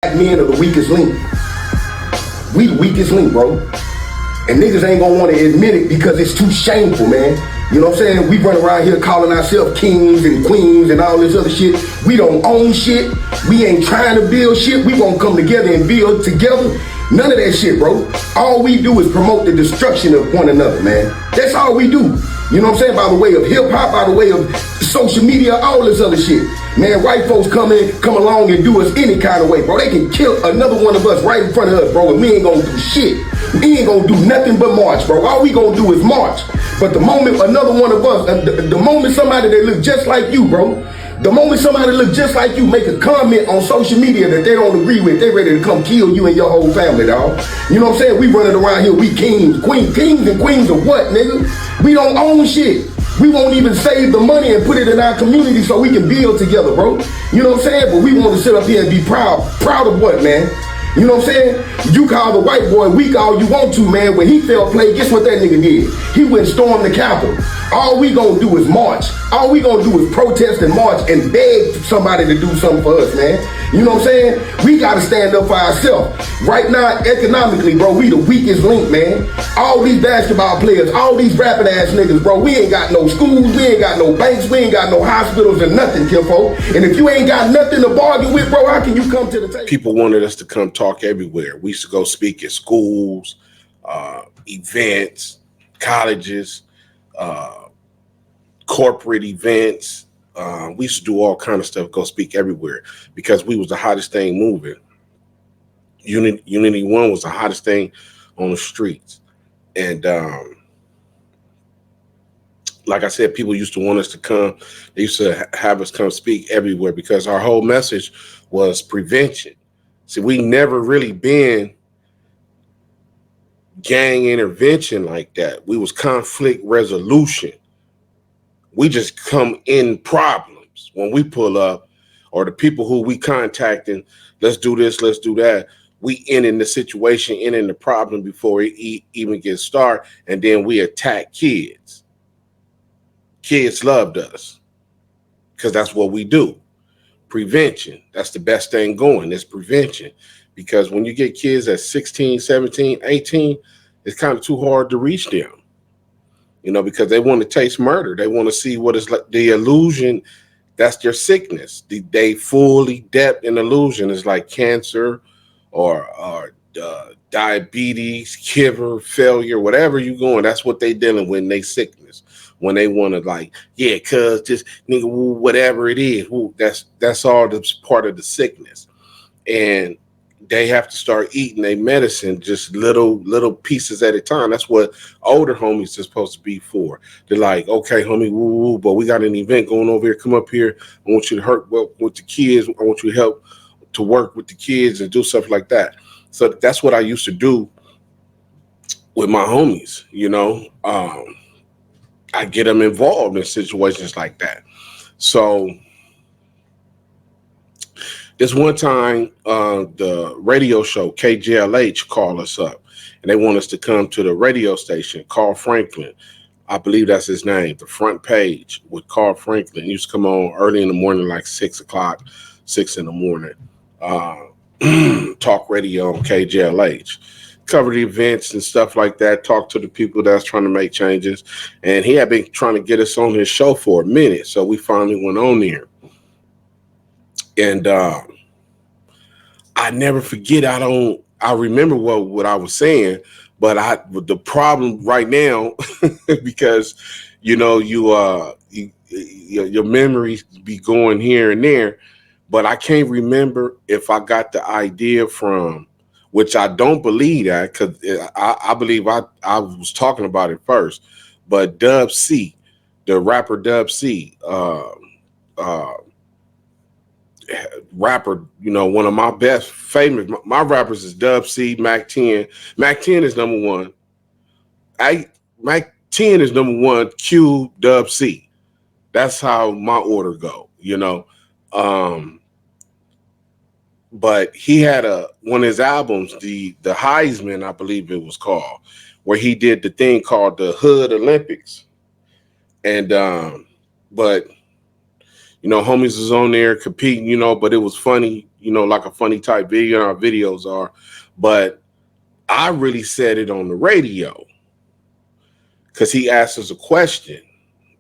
men are the weakest link. We the weakest link, bro. And niggas ain't gonna wanna admit it because it's too shameful, man. You know what I'm saying? We run around here calling ourselves kings and queens and all this other shit. We don't own shit. We ain't trying to build shit. We won't come together and build together. None of that shit, bro. All we do is promote the destruction of one another, man. That's all we do. You know what I'm saying? By the way of hip hop, by the way of social media, all this other shit. Man, white folks come along and do us any kind of way, bro. They can kill another one of us right in front of us, bro, and we ain't gonna do shit. We ain't gonna do nothing but march, bro. All we gonna do is march. But the moment another one of us, the moment somebody that look just like you, bro, the moment somebody look just like you make a comment on social media that they don't agree with, they ready to come kill you and your whole family, dog. You know what I'm saying? We running around here, we kings and queens of what, nigga? We don't own shit. We won't even save the money and put it in our community so we can build together, bro. You know what I'm saying? But we want to sit up here and be proud. Proud of what, man? You know what I'm saying? You call the white boy weak all you want to, man. When he fell play, guess what that nigga did? He went storm the Capitol. All we gonna do is march. All we gonna do is protest and march and beg somebody to do something for us, man. You know what I'm saying? We gotta stand up for ourselves. Right now, economically, bro, we the weakest link, man. All these basketball players, all these rapping ass niggas, bro, we ain't got no schools, we ain't got no banks, we ain't got no hospitals and nothing, kinfolk. And if you ain't got nothing to bargain with, bro, how can you come to the table? People wanted us to come talk everywhere. We used to go speak at schools, events, colleges, corporate events. We used to do all kind of stuff, go speak everywhere because we was the hottest thing moving. Unity One was the hottest thing on the streets. And like I said, people used to want us to come. They used to have us come speak everywhere because our whole message was prevention. See, we never really been gang intervention like that. We was conflict resolution. We just come in problems when we pull up, or the people who we contacting, let's do this, let's do that. We in the situation, in the problem before it even gets started, and then we attack kids. Kids loved us because that's what we do. Prevention. That's the best thing going, is prevention. Because when you get kids at 16, 17, 18, it's kind of too hard to reach them. You know, because they want to taste murder. They want to see what is like the illusion. That's their sickness. They fully depth in illusion. It's like cancer or diabetes, liver failure, whatever you going. That's what they dealing with in they sickness. When they want to like, yeah, cuz just nigga, whatever it is, that's all that's part of the sickness. And they have to start eating their medicine just little pieces at a time. That's what older homies are supposed to be for. They're like, okay, homie, woo, but we got an event going over here. Come up here. I want you to help with the kids. I want you to help to work with the kids and do stuff like that. So that's what I used to do with my homies, you know. I get them involved in situations like that. So this one time, the radio show KJLH called us up, and they want us to come to the radio station. Carl Franklin, I believe that's his name. The Front Page with Carl Franklin. He used to come on early in the morning, like 6 o'clock, 6 in the morning. Talk radio on KJLH. Cover the events and stuff like that. Talk to the people that's trying to make changes. And he had been trying to get us on his show for a minute, so we finally went on there. And I never forget. I remember what I was saying, but the problem right now, because you know your memories be going here and there, but I can't remember if I got the idea from, which I don't believe that, because I believe I was talking about it first, but Dub C, the rapper Dub C, rapper, you know, one of my best famous, my rappers is Dub C, Mac 10. Mac 10 is number one. Mac 10 is number one, Q, Dub C. That's how my order go, you know. But he had one of his albums, the Heisman, I believe it was called, where he did the thing called the Hood Olympics. And but Homies was on there competing, but it was funny, like a funny type video, and our videos are. But I really said it on the radio because he asked us a question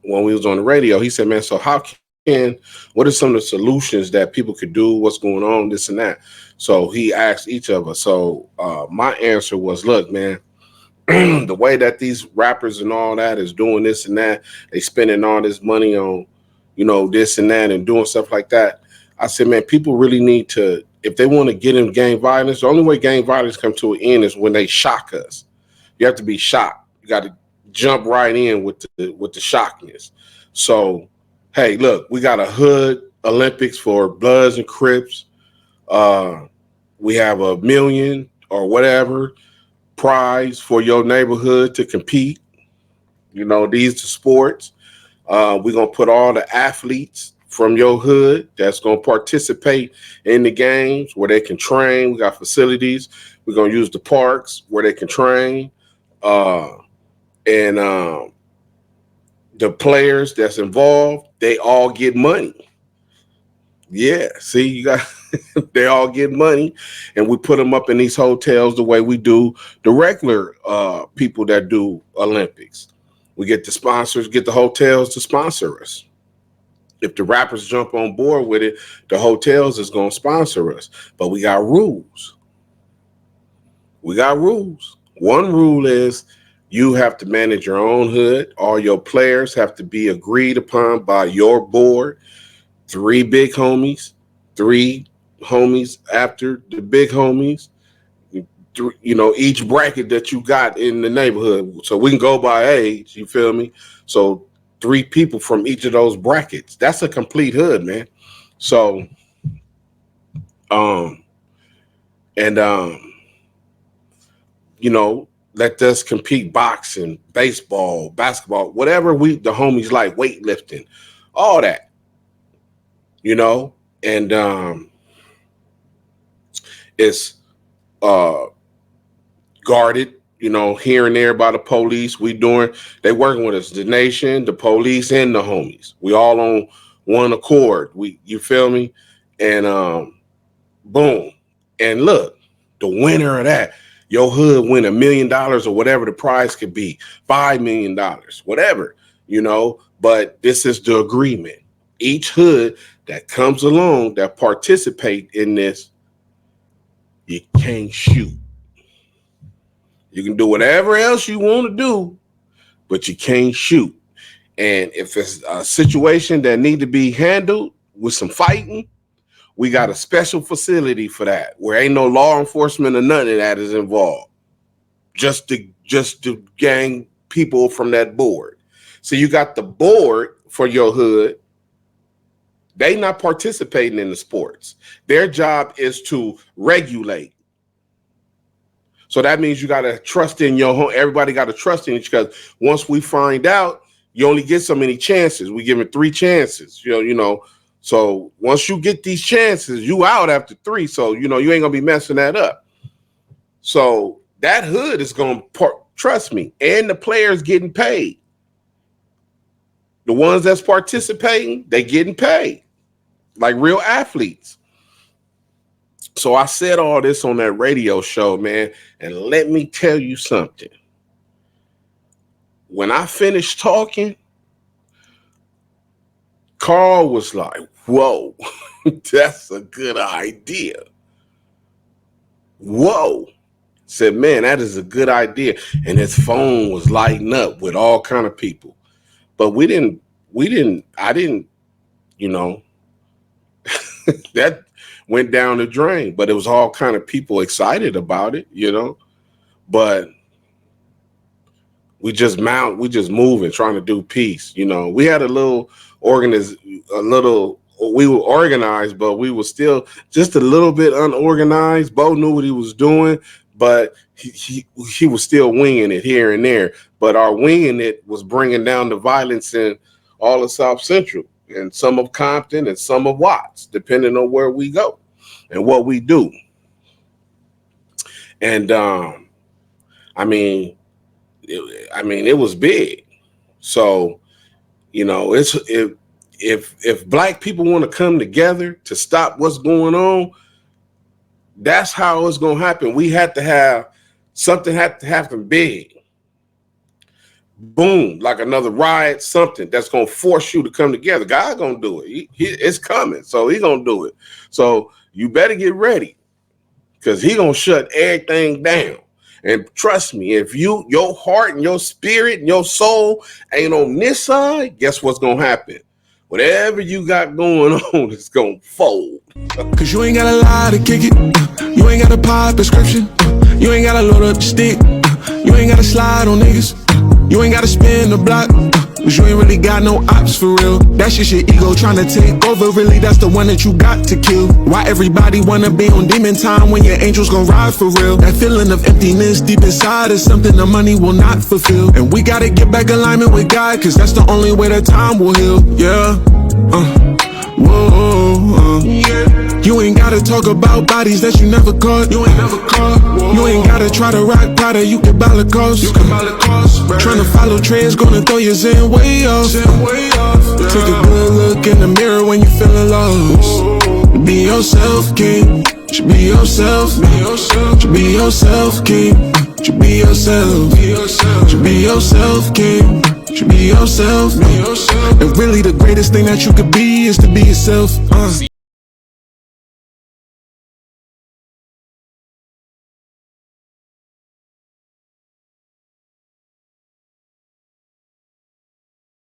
when we was on the radio. He said, man, so what are some of the solutions that people could do? What's going on, this and that? So he asked each of us. So my answer was, look, man, the way that these rappers and all that is doing this and that, they spending all this money on, this and that and doing stuff like that. I said, man, people really need to, if they want to get in gang violence, the only way gang violence come to an end is when they shock us. You have to be shocked. You got to jump right in with the shockness. So, hey, look, we got a hood Olympics for Bloods and Crips. We have $1 million or whatever prize for your neighborhood to compete. These are sports. We're going to put all the athletes from your hood that's going to participate in the games where they can train. We got facilities. We're going to use the parks where they can train. And the players that's involved, they all get money. Yeah, see, you got they all get money, and we put them up in these hotels the way we do the regular people that do Olympics. We get the sponsors, get the hotels to sponsor us. If the rappers jump on board with it, the hotels is going to sponsor us. But we got rules. One rule is you have to manage your own hood. All your players have to be agreed upon by your board. 3 big homies, 3 homies after the big homies, each bracket that you got in the neighborhood. So we can go by age, you feel me? So 3 people from each of those brackets. That's a complete hood, man. So, let us compete boxing, baseball, basketball, whatever the homies like, weightlifting, all that. And it's guarded, here and there by the police. They working with us, the nation, the police, and the homies. We all on one accord. You feel me? And boom. And look, the winner of that, your hood win $1 million or whatever the prize could be, $5 million, whatever, but this is the agreement. Each hood that comes along that participate in this, you can't shoot. You can do whatever else you want to do, but you can't shoot. And if it's a situation that need to be handled with some fighting, we got a special facility for that, where ain't no law enforcement or none of that is involved. Just to gang people from that board. So you got the board for your hood. They not participating in the sports. Their job is to regulate. So that means you got to trust in your home. Everybody got to trust in each other. Once we find out, you only get so many chances. We give it 3 chances, So once you get these chances, you out after 3. So, you ain't gonna be messing that up. So that hood is gonna trust me. And the players getting paid. The ones that's participating, they getting paid like real athletes. So I said all this on that radio show, man. And let me tell you something. When I finished talking, Carl was like, whoa, that's a good idea. Whoa. Said, man, that is a good idea. And his phone was lighting up with all kind of people. But I didn't, that went down the drain. But it was all kind of people excited about it, But we just moving, trying to do peace. We had we were organized, but we were still just a little bit unorganized. Bo knew what he was doing, but he was still winging it here and there. But our winging it was bringing down the violence in all of South Central and some of Compton and some of Watts, depending on where we go and what we do. And it was big. So, if black people want to come together to stop what's going on, that's how it's gonna happen. We have to have something have to happen big. Boom, like another riot, something that's gonna force you to come together. God gonna do it. It's coming, so he gonna do it. So you better get ready, because he gonna shut everything down. And trust me, if your heart and your spirit and your soul ain't on this side, guess what's gonna happen? Whatever you got going on, it's gonna fold. Cause you ain't gotta lie to kick it. You ain't gotta pop prescription. You ain't gotta load up the stick. You ain't gotta slide on niggas. You ain't gotta spin the block. Cause you ain't really got no ops for real. That's just your ego trying to take over. Really, that's the one that you got to kill. Why everybody wanna be on demon time when your angels gon' ride for real? That feeling of emptiness deep inside is something the money will not fulfill. And we gotta get back alignment with God, cause that's the only way that time will heal. Yeah, whoa, You ain't gotta talk about bodies that you never caught. You ain't never caught. Whoa. You ain't gotta try to rock Prada, you can buy Lacoste. You can buy Lacoste. Tryna follow trends, gonna throw your Zen way off. Yeah. Take a good look in the mirror when you feeling lost. Be yourself, king. Should be yourself. Should be yourself, king. Should be yourself. Should be yourself, king. Should be yourself. And really the greatest thing that you could be is to be yourself.